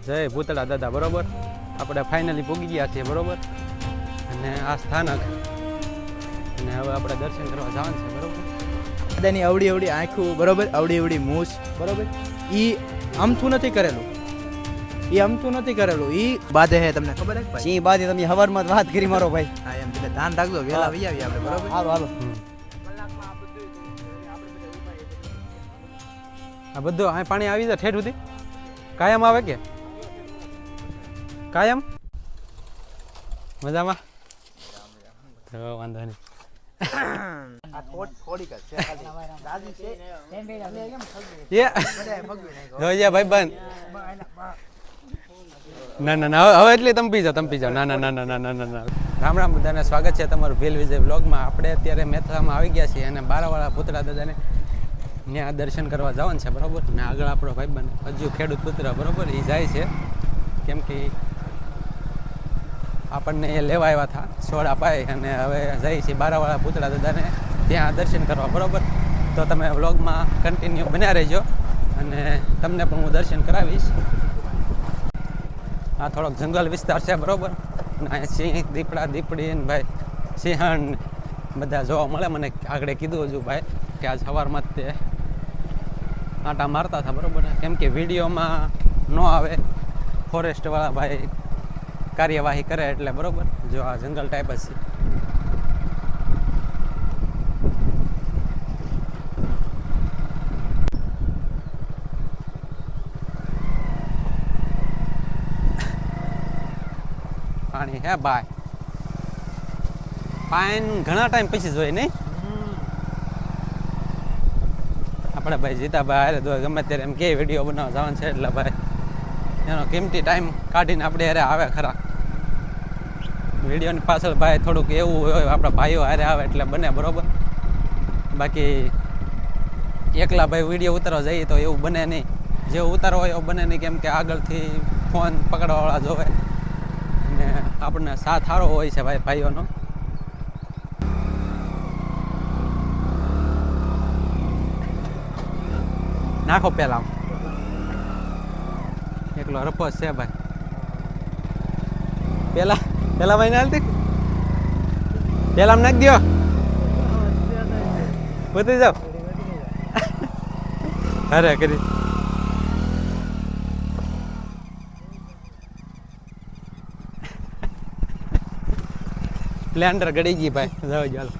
જય ભૂતળા દાદા. બરોબર, આપણે ફાઇનલી પૂગી ગયા છીએ. બરોબર, અને આ સ્થાનક, અને હવે આપણે દર્શન કરવા જવાનું છે. બરોબર, દાદાની અવડી અવડી આંખું, બરોબર, અવડી અવડી મૂછ, બરોબર, એ અમથું નથી કરેલું, એ અમથું નથી કરેલું, એ બાધે હે. તમને ખબર હે ભાઈ? સિંહ બાદ તમે હવારમાં વાત કરી મારો ભાઈ. હા, એમ એટલે ધ્યાન રાખજો, વેલા વહી આવીએ આપણે. બરોબર, હાલો હાલો. આ બધું આ પાણી આવી જાય ઠેઠ સુધી કાયમ આવે કે કાયમ? મજામાં? તો વાંધો નહીં. ભાઈ બંધ. ના ના ના, હવે એટલે તમે પી જાઓ. ના ના ના ના ના ના ના. રામ રામ બધાને, સ્વાગત છે તમારું ભેલ વિજય બ્લોગમાં. આપણે અત્યારે મેથલામાં આવી ગયા છીએ અને બારાવાળા ભૂતળા દાદાને ત્યાં દર્શન કરવા જવાનું છે. બરોબર, ને આગળ આપણો ભાઈબંધ હજુ ખેડૂત પુત્ર, બરોબર, એ જાય છે કેમ કે આપણને એ લેવા આવ્યા હતા સોડા પાઈ, અને હવે જાય છે બારાવાળા ભૂતળા દાદાને ત્યાં દર્શન કરવા. બરોબર, તો તમે વ્લોગમાં કન્ટિન્યુ બન્યા રહેજો અને તમને પણ હું દર્શન કરાવીશ. આ થોડોક જંગલ વિસ્તાર છે. બરોબર, અને સિંહ, દીપડા, દીપડી ને ભાઈ સિંહણ બધા જોવા મળે. મને આગળ કીધું હજુ ભાઈ કે આજ સવારમાં જ તે આંટા મારતા હતા. બરોબર, કેમ કે વિડીયોમાં ન આવે, ફોરેસ્ટવાળા ભાઈ કાર્યવાહી કરે એટલે. બરોબર, જો આ જંગલ ટાઈપ જ છે. પાણી હે ભાઈ, પાણી ઘણા ટાઈમ પછી જોઈએ નહીં. આપણે ભાઈ જીતાભાઈ હારે તો ગમે ત્યારે એમ કે વિડીયો બનાવવા જવાનું છે એટલે ભાઈ એનો કિંમતી ટાઈમ કાઢીને આપણે હારે આવે ખરા. વિડીયોની પાછળ ભાઈ થોડુંક એવું હોય, આપણા ભાઈઓ હારે આવે એટલે બને. બરોબર, બાકી એકલા ભાઈ વિડીયો ઉતારવા જઈએ તો એવું બને નહીં. જેવું ઉતારવો હોય એવું બને નહીં, કેમ કે આગળથી ફોન પકડવાવાળા જોવે અને આપણને સાથ સારો હોય છે ભાઈ ભાઈઓનો. નાખો પેલા, એકલો રપોસ છે ભાઈ. પેલા ભાઈ નાખી પેલા નાખી દો, બધી જાઓ. અરે કરી સ્પ્લેન્ડર ગળી ગઈ ભાઈ. જાઓ ચાલો.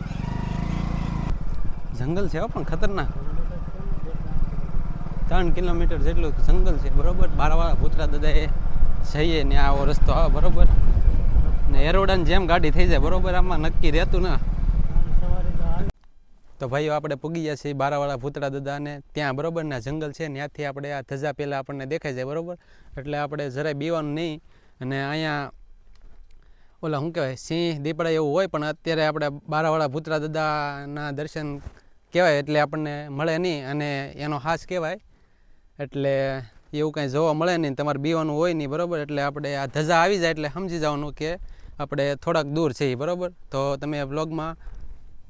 જંગલ છે પણ ખતરનાક. 3 કિલોમીટર જેટલું જંગલ છે. બરોબર, બારાવાળા ભૂતળા દાદાએ જઈએ ને આવો રસ્તો આવે. બરોબર, ને એરોડાની જેમ ગાડી થઈ જાય. બરોબર, આમાં નક્કી રહેતું ના. તો ભાઈઓ આપણે પૂગી ગયા છીએ બારાવાળા ભૂતળા દાદાને ત્યાં. બરોબર, ને જંગલ છે, ત્યાંથી આપણે આ ધજા પહેલાં આપણને દેખાઈ જાય. બરોબર, એટલે આપણે જરાય બીવાનું નહીં. અને અહીંયા ઓલા શું કહેવાય, સિંહ, દીપડા એવું હોય, પણ અત્યારે આપણે બારાવાળા ભૂતળા દાદાના દર્શન કહેવાય એટલે આપણને મળે નહીં, અને એનો હાસ કહેવાય એટલે એવું કાંઈ જોવા મળે નહીં, તમારે બીવાનું હોય નહીં. બરાબર, એટલે આપણે આ ધજા આવી જાય એટલે સમજી જવાનું કે આપણે થોડાક દૂર છીએ. બરાબર, તો તમે વ્લોગમાં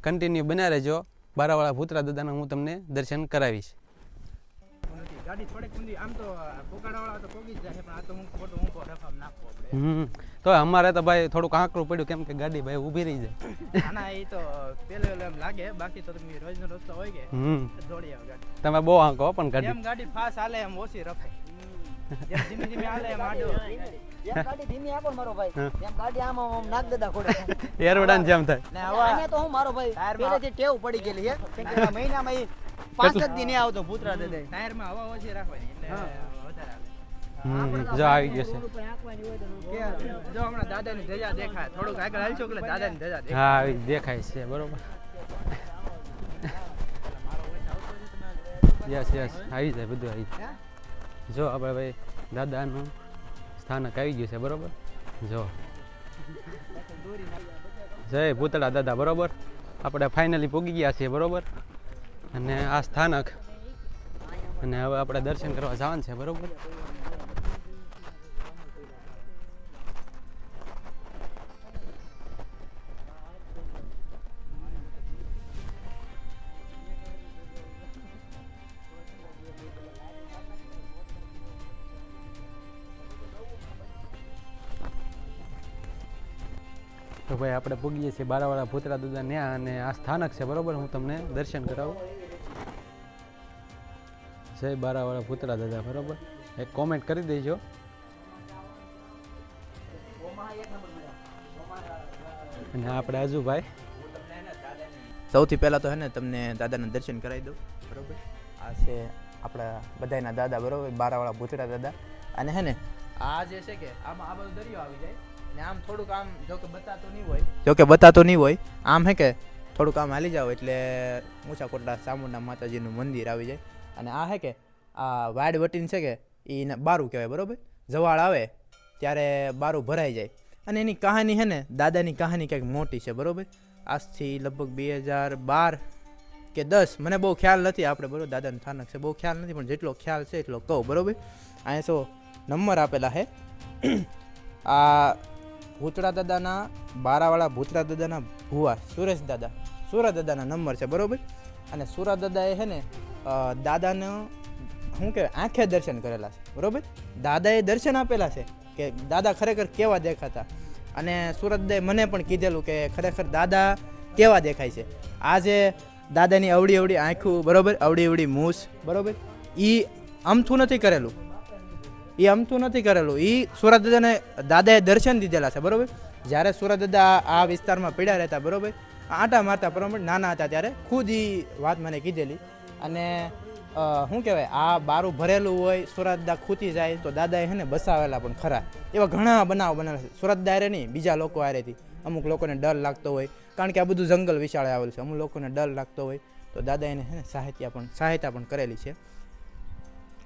કન્ટિન્યુ બન્યા રહેજો. બારાવાળા ભૂતળા દાદાના હું તમને દર્શન કરાવીશ. ગાડી થોડીક ઊંધી, આમ તો પોકાડાવાળા તો પોગી જ જાય, પણ આ તો હું ખોટું ઊંઘો રફામ નાખવો આપણે. તો અમારે તો ભાઈ થોડુંક આંકડું પડ્યું, કેમ કે ગાડી ભાઈ ઊભી રહી જાય. ના, એ તો પેલે એમ લાગે, બાકી તો તમે રોજનો રસ્તો હોય કે દોડી આવે ગાડી. તમે બહુ આંકો પણ ગાડી એમ ગાડી ફાસ્ટ હાલે એમ ઓછી રફે, જેમ ધીમે ધીમે હાલે એમ આડો. જેમ ગાડી ધીમી આપો મારો ભાઈ, એમ ગાડી આમ આમ નાખ દેતા ખોડે. એરોડાન જેમ થાય. ને હવે તો હું મારો ભાઈ પહેલેથી ટેવ પડી ગયેલી છે, કેમ કે મહિનામાં 5 જ દી નહીં આવતો ભૂતરા દાદા. ટાયરમાં હવા ઓછી રાખવાની એટલે વધારે હાલે. જો આવી ગયો છે. જો હમણાં દાદાની ધજા દેખાય, થોડુંક આગળ હાલશો એટલે દાદાની ધજા દેખાય. હા, આવી દેખાય છે. બરોબર, યસ યસ, આવી જાય, બધું આવી જાય. જો આપણે ભાઈ દાદાનું સ્થાનક આવી ગયું છે. બરોબર, જો જય ભૂતળા દાદા. બરોબર, આપણે ફાઇનલી પૂગી ગયા છીએ. બરોબર, અને આ સ્થાનક, અને હવે આપણે દર્શન કરવા જવાનું છે. બરોબર, તો ભાઈ આપણે પૂગીએ છીએ બારાવાળા ભૂતરા દાદા ન્યા અને આ સ્થાનક છે બરોબર. હું તમને દર્શન કરાવું. જય બારાવાળા ભૂતરા દાદા બરોબર. એક કોમેન્ટ કરી દેજો. અને આપણે આજુભાઈ સૌથી પહેલાં તો હે ને તમને દાદાના દર્શન કરાવી દઉં બરોબર. આ છે આપણા બધાના દાદા બરોબર, બારાવાળા ભૂતરા દાદા. અને હે ને આ જે છે કે આમાં આ બધો દરિયો આવી જાય ને આમ થોડુંક આમ જો કે બતાતો નહીં હોય આમ હે કે થોડુંક આમ હાલી જાવ એટલે ઊંચા કોટડા ચામુંડા માતાજીનું મંદિર આવી જાય. અને આ હે કે આ વાડ વટીને છે કે એને બારું કહેવાય બરોબર. જવાળ આવે ત્યારે બારું ભરાઈ જાય. અને એની કહાની હે ને દાદાની કહાની કંઈક મોટી છે બરોબર. આજથી લગભગ 2012 કે 10 મને બહુ ખ્યાલ નથી આપણે બરોબર. દાદાનું સ્થાનક છે બહુ ખ્યાલ નથી પણ જેટલો ખ્યાલ છે એટલો કહું બરોબર. અહીંયા સો નંબર આપેલા છે. આ ભૂતરા દાદાના બારાવાળા ભૂતરા દાદાના ભુવા સુરેશ દાદાના નંબર છે બરોબર. અને સુરા દાદાએ છે ને દાદાને શું કહેવાય આંખે દર્શન કરેલા છે બરોબર. દાદાએ દર્શન આપેલા છે કે દાદા ખરેખર કેવા દેખાતા. અને સુરતદાએ મને પણ કીધેલું કે ખરેખર દાદા કેવા દેખાય છે. આ જે દાદાની અવળી અવળી આંખું બરોબર, અવળી અવળી મૂછ બરોબર, એ અમથું નથી કરેલું. એ સુરત દાદાએ દર્શન દીધેલા છે બરોબર. જ્યારે સુરત દાદા આ વિસ્તારમાં પીડા રહેતા બરોબર, આંટા મારતા બરોબર, નાના હતા ત્યારે ખુદ એ વાત મને કીધેલી. અને શું કહેવાય આ બારું ભરેલું હોય સુરત દા ખૂતી જાય તો દાદાએ હે ને બસાવેલા પણ ખરા. એવા ઘણા બનાવ બનેલા છે. સુરત દાયરે નહીં બીજા લોકો આરેથી અમુક લોકોને ડર લાગતો હોય કારણ કે આ બધું જંગલ વિશાળે આવેલું છે. અમુક લોકોને ડર લાગતો હોય તો દાદાએ હે ને સહાયતા પણ કરેલી છે.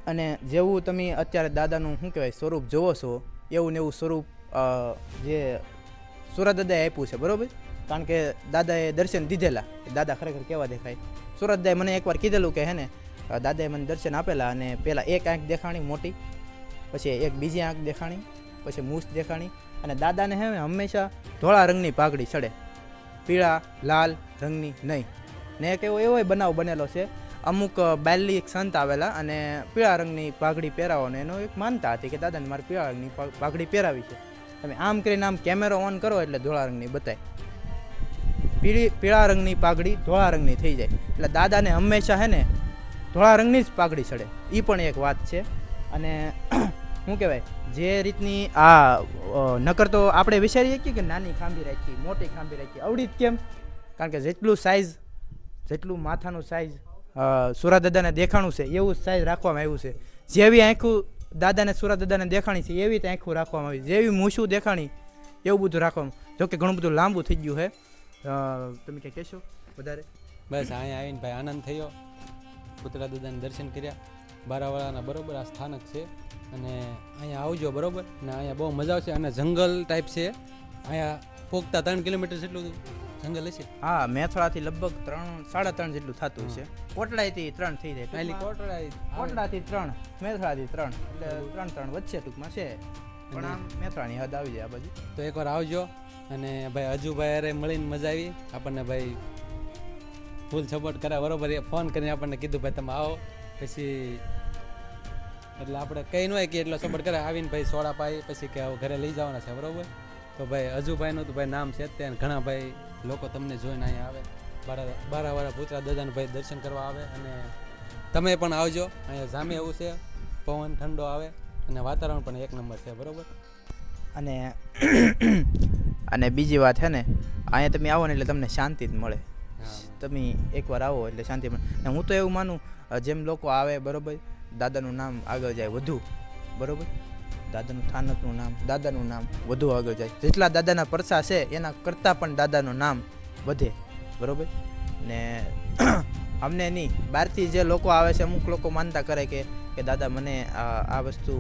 અને જેવું તમે અત્યારે દાદાનું શું કહેવાય સ્વરૂપ જોવો છો એવું ને એવું સ્વરૂપ જે સુરત દાદાએ આપ્યું છે બરોબર. કારણ કે દાદાએ દર્શન દીધેલા દાદા ખરેખર કેવા દેખાય. સુરત દાદાએ મને એકવાર કીધેલું કે હે ને દાદાએ મને દર્શન આપેલા. અને પહેલાં એક આંખ દેખાણી મોટી, પછી એક બીજી આંખ દેખાણી, પછી મૂછ દેખાણી. અને દાદાને હે હંમેશા ધોળા રંગની પાઘડી ચડે, પીળા લાલ રંગની નહીં. ને એક એવો બનાવ બનેલો છે. અમુક બાયલી એક સંત આવેલા અને પીળા રંગની પાઘડી પહેરાવો ને એનો એક માનતા હતી કે દાદાને મારે પીળા રંગની પાઘડી પહેરાવી છે. તમે આમ કરીને આમ કેમેરો ઓન કરો એટલે ધોળા રંગની બતાય. પીળા રંગની પાઘડી ધોળા રંગની થઈ જાય. એટલે દાદાને હંમેશા હે ને ધોળા રંગની જ પાઘડી ચડે. એ પણ એક વાત છે. અને શું કહેવાય જે રીતની આ નકર તો આપણે વિચારીએ કે નાની ખાંભી રાખી, મોટી ખાંભી રાખી, અવળી જ કેમ? કારણ કે જેટલું માથાનું સાઇઝ સુરત દાદાને દેખાણું છે એવું જ સાઇઝ રાખવામાં આવ્યું છે. જેવી આંખું દાદાને સુરત દાદાને દેખાણી છે એવી જ આંખું રાખવામાં આવી. જેવી મૂછું દેખાણી એવું બધું રાખવાનું. જોકે ઘણું બધું લાંબુ થઈ ગયું છે. તમે કંઈ કહેશો વધારે? બસ અહીંયા આવીને ભાઈ આનંદ થયો. ભૂતરા દાદાને દર્શન કર્યા બારાવાળાના બરોબર. આ સ્થાનક છે અને અહીંયા આવજો બરોબર. ને અહીંયા બહુ મજા આવશે. અને જંગલ ટાઈપ છે અહીંયા. પોગતા 3 કિલોમીટર જેટલું જંગલ હશે. હા, મેથળાથી લગભગ 3-3.5 જેટલું થતું છે. કોટડાથી 3 થઈ જાય. પહેલી કોટડાથી 3, મેથળાથી 3 એટલે 3 વચ્ચે ટૂંકમાં છે. પણ આમ મેથળાની હદ આવી જાય આ બાજુ. તો એકવાર આવજો. અને ભાઈ અજુભાઈ અરે મળીને મજા આવી આપણને. ભાઈ ફૂલ સપોર્ટ કર્યા બરોબર. એ ફોન કરીને આપણને કીધું ભાઈ તમે આવો. પછી એટલે આપણે કંઈ ન હોય કે એટલો સપોર્ટ કરે. આવીને ભાઈ સોડા પાઈ પછી કે ઘરે લઈ જવાના છે બરોબર. તો ભાઈ અજુભાઈનું તો ભાઈ નામ છે જ ત્યાં. ઘણા ભાઈ લોકો તમને જોઈને અહીંયા આવે. બારાવાળા ભૂતરા દાદાનું ભાઈ દર્શન કરવા આવે. અને તમે પણ આવજો. અહીંયા જામે એવું છે, પવન ઠંડો આવે અને વાતાવરણ પણ એક નંબર છે બરોબર. અને બીજી વાત છે ને અહીંયા તમે આવો ને એટલે તમને શાંતિ જ મળે. તમે એકવાર આવો એટલે શાંતિ મળે. ને હું તો એવું માનું જેમ લોકો આવે બરોબર દાદાનું નામ આગળ જાય વધુ બરોબર. દાદાનું સ્થાનકનું નામ, દાદાનું નામ વધુ આગળ જાય. જેટલા દાદાના પરસા છે એના કરતાં પણ દાદાનું નામ વધે બરોબર. ને અમને નહીં બહારથી જે લોકો આવે છે અમુક લોકો માનતા કરે કે દાદા મને આ વસ્તુ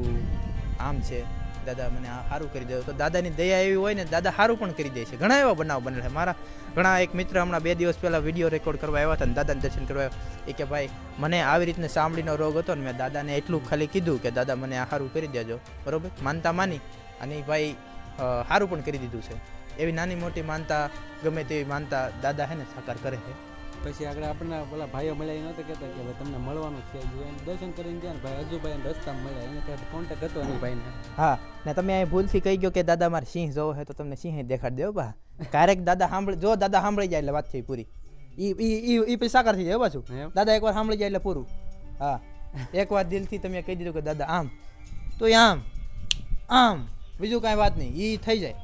આમ છે, દાદા મને આ સારું કરી દે. તો દાદાની દયા એવી હોય ને દાદા સારું પણ કરી દે છે. ઘણા એવા બનાવ બનેલા છે. મારા ઘણા એક મિત્ર હમણાં 2 દિવસ પહેલાં વિડીયો રેકોર્ડ કરવા આવ્યા હતા ને દાદાને દર્શન કરવા આવ્યા. એ કે ભાઈ મને આવી રીતને ચામડીનો રોગ હતો ને મેં દાદાને એટલું ખાલી કીધું કે દાદા મને આ સારું કરી દેજો બરોબર. માનતા માની અને એ ભાઈ સારું પણ કરી દીધું છે. એવી નાની મોટી માનતા ગમે તેવી માનતા દાદા હે ને સાકાર કરે છે. પછી આગળ આપણને પેલા ભાઈઓ મળ્યા એ નહોતા કહેતા કે ભાઈ તમને મળવાનું છે. દર્શન કરીને ગયા ને ભાઈ અજુભાઈ રસ્તામાં મળ્યા. એને કાંઈ કોન્ટેક્ટ હતો નહીં ભાઈને. હા, ને તમે અહીં ભૂલથી કહી ગયો કે દાદા મારે સિંહ જોવો છે તો તમને સિંહ દેખાડી દેવો બા. ક્યારેક દાદા સાંભળી જાય એટલે વાત થઈ પૂરી. ઈ પછી સાકાર થઈ જાય પાછું. એમ? દાદા એકવાર સાંભળી જાય એટલે પૂરું. હા, એકવાર દિલથી તમે કહી દીધું કે દાદા આમ, તો એ આમ બીજું કાંઈ વાત નહીં, ઈ થઈ જાય.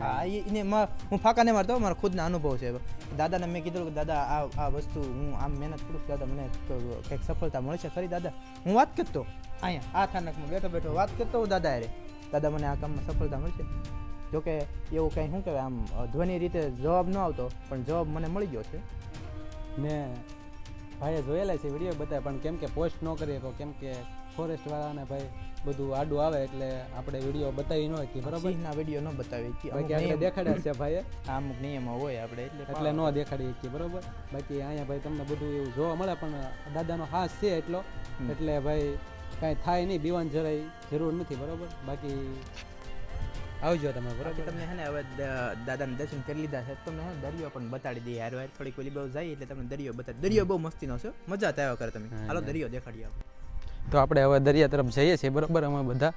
હા, એને હું ફાંકા નહીં મારતો, મારો ખુદના અનુભવ છે. દાદાને મેં કીધું કે દાદા આ વસ્તુ હું આમ મહેનત કરું છું દાદા, મને કંઈક સફળતા મળશે ખરી દાદા. હું વાત કરતો અહીંયા આ થાનકમાં બેઠો વાત કરતો હું દાદા અરે, દાદા મને આ કામમાં સફળતા મળશે. જોકે એવું કંઈ શું કહેવાય આમ ધ્વનિ રીતે જવાબ ન આવતો, પણ જવાબ મને મળી ગયો છે. ને ભાઈએ જોયેલા છે વિડીયો બધા, પણ કેમ કે પોસ્ટ ન કરીએ તો કેમ કે ફોરેસ્ટ વાળાને ભાઈ બધું આડું આવે એટલે આપણે વિડીયો બતાવી ન શકીએ, બરાબર. સિંહના વિડીયો ન બતાવી બાકી આપણે દેખાડ્યા છે ભાઈએ, અમુક નિયમો હોય આપણે એટલે ન દેખાડી શકીએ, બરાબર. બાકી અહીંયા ભાઈ તમને બધું એવું જોવા મળે, પણ દાદાનો હાથ છે એટલો, એટલે ભાઈ કાંઈ થાય નહીં, બીવાની જરાય જરૂર નથી, બરાબર. બાકી આવજો તમે, બરાબર. તમને હે ને હવે દાદાના દર્શન કરી લીધા છે, તમને હે દરિયો પણ બતાડી દઈએ યાર. થોડીક ઓલી બહુ જાય એટલે તમને દરિયો બતાડી. દરિયો બહુ મસ્તીનો છે, મજા આવ્યા કરે. તમે હાલો દરિયો દેખાડી આવો. તો આપણે હવે દરિયા તરફ જઈએ છીએ, બરાબર. અમે બધા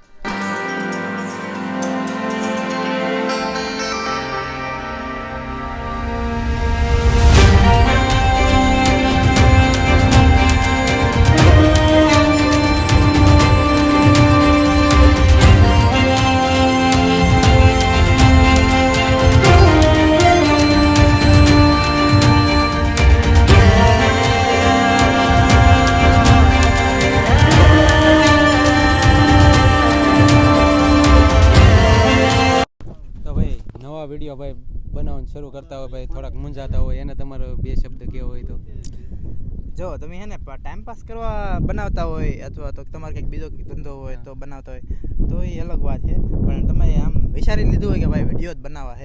વિડીયો ભાઈ બનાવવાનું શરૂ કરતા હોય, ભાઈ થોડાક મૂંઝાતા હોય, એને તમારો બે શબ્દ કેવો હોય તો. જો તમે હે ને ટાઈમ પાસ કરવા બનાવતા હોય અથવા તો તમારે કંઈક બીજો ધંધો હોય તો બનાવતા હોય તો એ અલગ વાત છે. પણ તમે આમ વિચારી લીધું હોય કે ભાઈ વિડીયો જ બનાવવા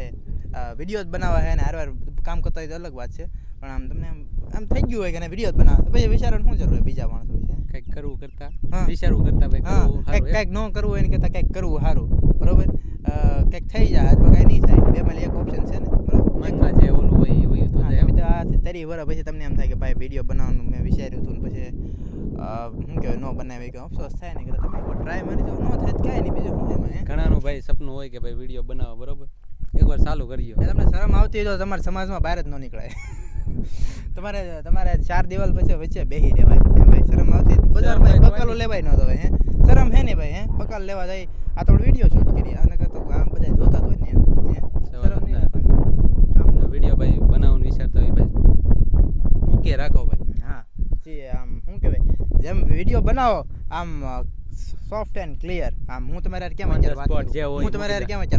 છે ને હારવાર કામ કરતા હોય તો અલગ વાત છે. પણ આમ તમને આમ થઈ ગયું હોય કે વિડીયો જ બનાવવા, તો પછી વિચારવાનું શું જરૂર હોય બીજા માણસો છે. કંઈક કરવું કરતા વિચારવું કરતા ભાઈ કરવું સારું, કંઈક ન કરવું હોય ને કરતા કંઈક કરવું સારું, બરોબર. કંઈક થઈ જાય અથવા કંઈ નહીં થાય, બેમાં એક ઓપ્શન છે ને, બરોબર. મનમાં જે ઓલું હોય એ વયું તો જાય. તમે તો આ તરી વર પછી તમને એમ થાય કે ભાઈ વિડીયો બનાવવાનું મેં વિચાર્યું હતું ને પછી શું કહેવાય ન બનાવી કે અફસોસ થાય ને કે તમે ટ્રાય મારી જાવ, ન થાય કાંઈ નહીં, બીજું શું એમાં. ઘણાનું ભાઈ સપનું હોય કે ભાઈ વિડીયો બનાવો, બરોબર. એકવાર ચાલુ કરીયો. તમને શરમ આવતી હોય તો તમારા સમાજમાં બહાર જ ન નીકળાય. તમારે 4 દિવાલ પછી વચ્ચે બેસી રહેવાય. ભાઈ શરમ આવતી બજારમાં બકાલો લેવાય ન તો હે શરમ હે ને ભાઈ, બકાલ લેવા જાય આ તો વિડીયો શૂટ કરી આને કરતો આમ બધા જોતા હોય ને શરમ નહીં રાખવાની. વિડીયો ભાઈ બનાવવાનું વિચારતા હોય ભાઈ મૂકી રાખો ભાઈ. હા, જે આમ શું કહેવાય જેમ વિડીયો બનાવો આમ સોફ્ટ એન્ડ ક્લિયર, આમ હું તમારે કેમ અત્યારે વાત કરું,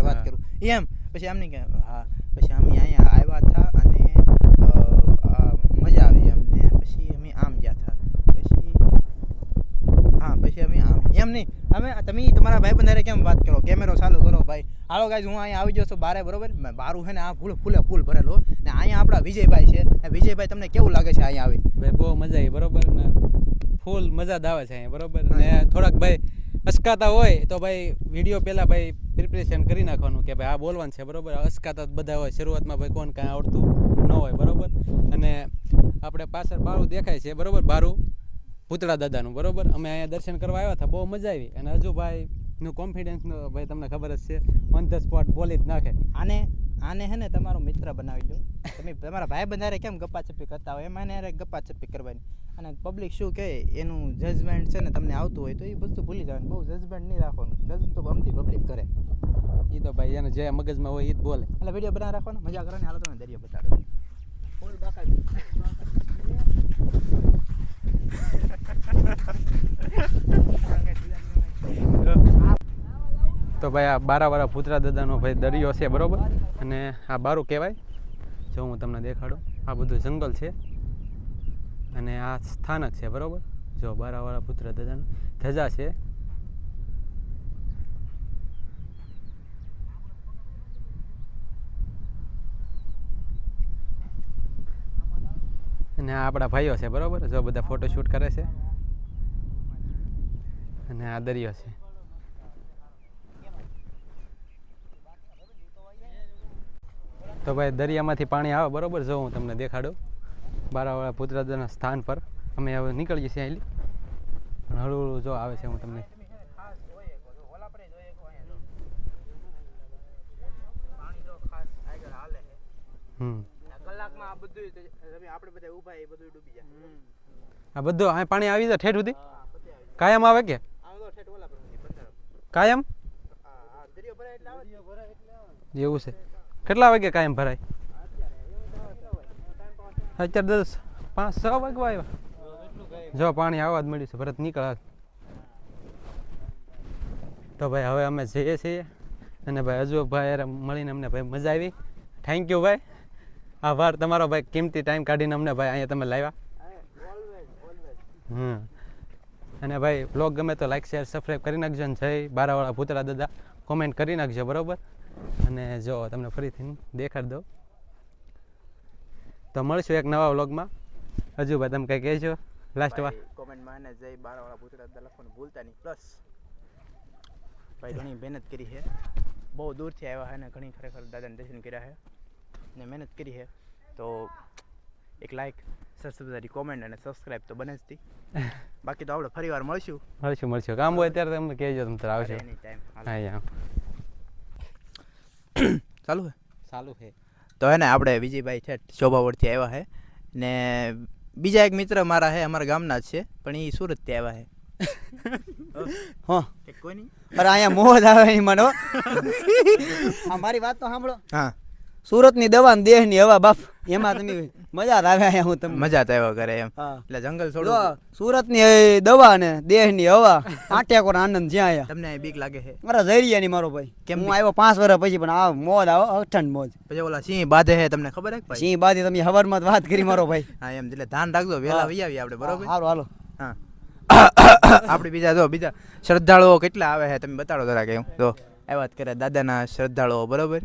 વાત કરું એમ. પછી આમ નહીં કે હા પછી અમે અહીંયા આવ્યા હતા અને મજા આવી અમને, પછી અમે આમ ગયા હતા, પછી અમે આમ એમ નહીં. તમે તમારા ભાઈ બંધારે કેમ વાત કરો, કેમેરો ચાલુ કરો ભાઈ. હાલો ગાઈઝ હું અહીંયા આવી ગયો છું બારે, બરોબર. બારું છે ને આ ફૂલ ભરેલો ને અહીંયા આપણા વિજયભાઈ છે. વિજયભાઈ તમને કેવું લાગે છે અહીંયા આવી? ભાઈ બહુ મજા આવી, બરોબર ને ફૂલ મજા જ આવે છે અહીંયા, બરોબર. ને થોડાક ભાઈ અસકાતા હોય તો ભાઈ વિડીયો પહેલાં ભાઈ પ્રિપરેશન કરી નાખવાનું કે ભાઈ આ બોલવાનું છે, બરોબર. અસકાતા બધા હોય શરૂઆતમાં ભાઈ કોણ કાંઈ આવડતું ન હોય, બરોબર. અને આપણે પાછળ બારું દેખાય છે, બરોબર, બારું પૂતળા દાદાનું, બરોબર. અમે અહીંયા દર્શન કરવા આવ્યા હતા, બહુ મજા આવી. અને હજુ ભાઈનું કોન્ફિડન્સનો ભાઈ તમને ખબર જ છે, ઓન ધ સ્પોટ બોલી જ નાખે. આને હે ને તમારો મિત્ર બનાવી દો તમે. તમારા ભાઈ બંધારે કેમ ગપ્પા ચપ્પી કરતા હોય એમાં એને ગપ્પા ચપ્પી કરવાની. અને પબ્લિક શું કહે એનું જજમેન્ટ છે ને તમને આવતું હોય તો એ વસ્તુ ભૂલી જવાનું, બહુ જજમેન્ટ નહીં રાખવાનું. જજ તો અમથી પબ્લિક કરે, એ તો ભાઈ એને જે મગજમાં હોય એ જ બોલે. એટલે વિડીયો બનાવી રાખવાનો, મજા કરવાની. હાલો તમે દરિયો બતાડો. તો ભાઈ આ બારાવાળા ભૂતરા દાદાનો ભાઈ દરિયો છે, બરોબર. અને આ બારું કહેવાય, જો હું તમને દેખાડું. આ બધું જંગલ છે અને આ સ્થાનક છે, બરોબર. જો બારાવાળા ભૂતરા દાદાની ધજા છે. અને આ આપણા ભાઈઓ છે, બરોબર. જો બધા ફોટો શૂટ કરે છે અને આ દરિયો છે. તો ભાઈ દરિયામાંથી પાણી આવે, બરોબર. જો હું તમને દેખાડું બારાવાળા ભૂતરા દાદાના સ્થાન પર અમે હવે નીકળીએ છીએ અહીં, પણ હળવું હળવું જો આવે છે. હું તમને કલાકમાં આ બધું તમે આપણે બધા ઊભા એ બધું ડૂબી જાય. આ બધું આ પાણી આવી જાય ઠેઠ સુધી કાયમ આવે કે આમ તો ઠેઠ ઓલા પર સુધી બંદર. કાયમ આ દરિયો ભરાય એટલે આવે. એવું છે કેટલા વાગે કાયમ ભરાય અત્યારે 10 5 6 વાગવા આવ્યા જો પાણી આવવા જ મળ્યું છે ભરત નીકળ તો ભાઈ હવે અમે જઈએ છીએ અને ભાઈ અજુભાઈ યાર મળીને અમને ભાઈ મજા આવી થેન્ક યુ ભાઈ આભાર તમારો ભાઈ કિંમતી ટાઈમ કાઢીને અમને ભાઈ અહીંયા તમે લાવ્યા અને ભાઈ બ્લોગ ગમે તો લાઈક શેર સબસ્ક્રાઈબ કરી નાખજો અને જય બારાવાળા ભૂતળા દાદા કોમેન્ટ કરી નાખજો બરાબર અને જો તમને ફરીથી દેખાડી દો તો મળશું એક નવા વ્લોગમાં અજુભાઈ તમે કંઈ કહેજો લાસ્ટમાં કોમેન્ટમાં ને જય બારાવાળા ભૂતળા દાદા લખવાનું ભૂલતા નહીં. પ્લસ ભાઈ ઘણી મહેનત કરી છે, બહુ દૂરથી આવ્યા છે ને ઘણી ખરેખર દાદાને દર્શન કર્યા છે ને મહેનત કરી છે. તો એક લાઈક સબસ્ક્રાઈબ કોમેન્ટ અને સબસ્ક્રાઈબ તો બને જ હતી. બાકી તો આપણે ફરી વાર મળશું. મળશું કામ હોય ત્યારે તમને કહેજો તમે તો આવશો એની ટાઈમ હા યા ચાલુ છે. ચાલુ છે તો હે ને આપણે વિજયભાઈ છે શોભાવડથી આવ્યા છે ને બીજા એક મિત્ર મારા છે અમારા ગામના જ છે પણ એ સુરતથી આવ્યા છે. હા કે કોઈ નહીં. અરે અહીંયા મોજ આવે એની મને હો. આ મારી વાત તો સાંભળો. હા સુરતની દવા ને દેહની હવા બાપ એમાં તમે મજા જ આવે અહીંયા હું તમને મજા તો આવ્યા કરે એમ. હા. એટલે જંગલ જો થોડું સુરતની દવા ને દેહની હવા આટેકોર આનંદ જ્યાં આયા તમને અહીં બીક લાગે છે. મારા જરિયાની મારો ભાઈ કેમ હું આવ્યો 5 વર્ષ પછી પણ આ મોજ આવો અઠંડ મોજ પછી ઓલા સિંહ બાંધે છે તમને ખબર હે કે ભાઈ? સિંહ બાદી તમે હવારમાં જ વાત કરી મારો ભાઈ હા એમ એટલે ધ્યાન રાખજો વેલા વહી આવીએ આપણે બરોબર. હારું હાલો હા આપણે બીજા શ્રદ્ધાળુઓ કેટલા આવે છે તમે બતાડો જરાક એમ. તો આવ્યા જ કરે દાદાના શ્રદ્ધાળુઓ બરોબર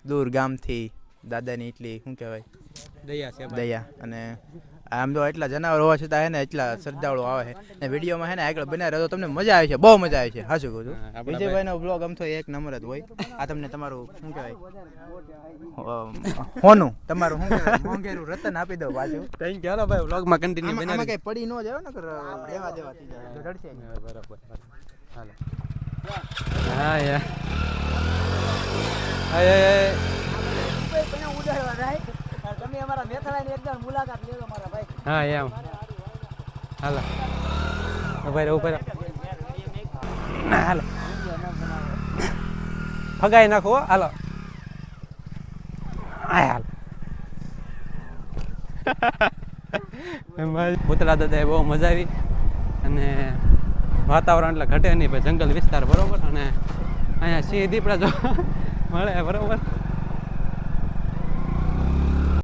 દૂર ગામથી દાદાની એટલી શું કહેવાય દયા છે દયા અને આમ તો એટલા જનાવર હોવા છતાં હે ને એટલા શ્રદ્ધાળુઓ આવે છે ને વિડીયોમાં હે ને આગળ બનાવી રહ્યો તો તમને મજા આવે છે, બહુ મજા આવે છે. હાચું કહું છું. વિજયભાઈનો બ્લોગ આમ તો એક નંબર જ હોય. આ તમને તમારું શું કહેવાય હોનું તમારું શું કહેવાય મોંઘેરું રતન આપી દો પાછું. થેન્ક યુ હાલો ભાઈ વ્લોગમાં કન્ટિન્યુ આમાં બનાવી કઈ પડી ન જાય ને દેવા થઈ જાય તો રડશે નહીં. બરાબર હાલો હા યા આય તમે અમારા મેથાળાની એકદમ મુલાકાત લેજો મારા ભાઈ હા એમ હાલો ઉપર હાલો ફગાઈ નાખો હો. હાલો હાલ ભૂતળા દાદાએ બહુ મજા આવી અને વાતાવરણ એટલે ઘટે નહીં ભાઈ જંગલ વિસ્તાર બરોબર અને અહીંયા સિંહ દીપડા જો મળે બરોબર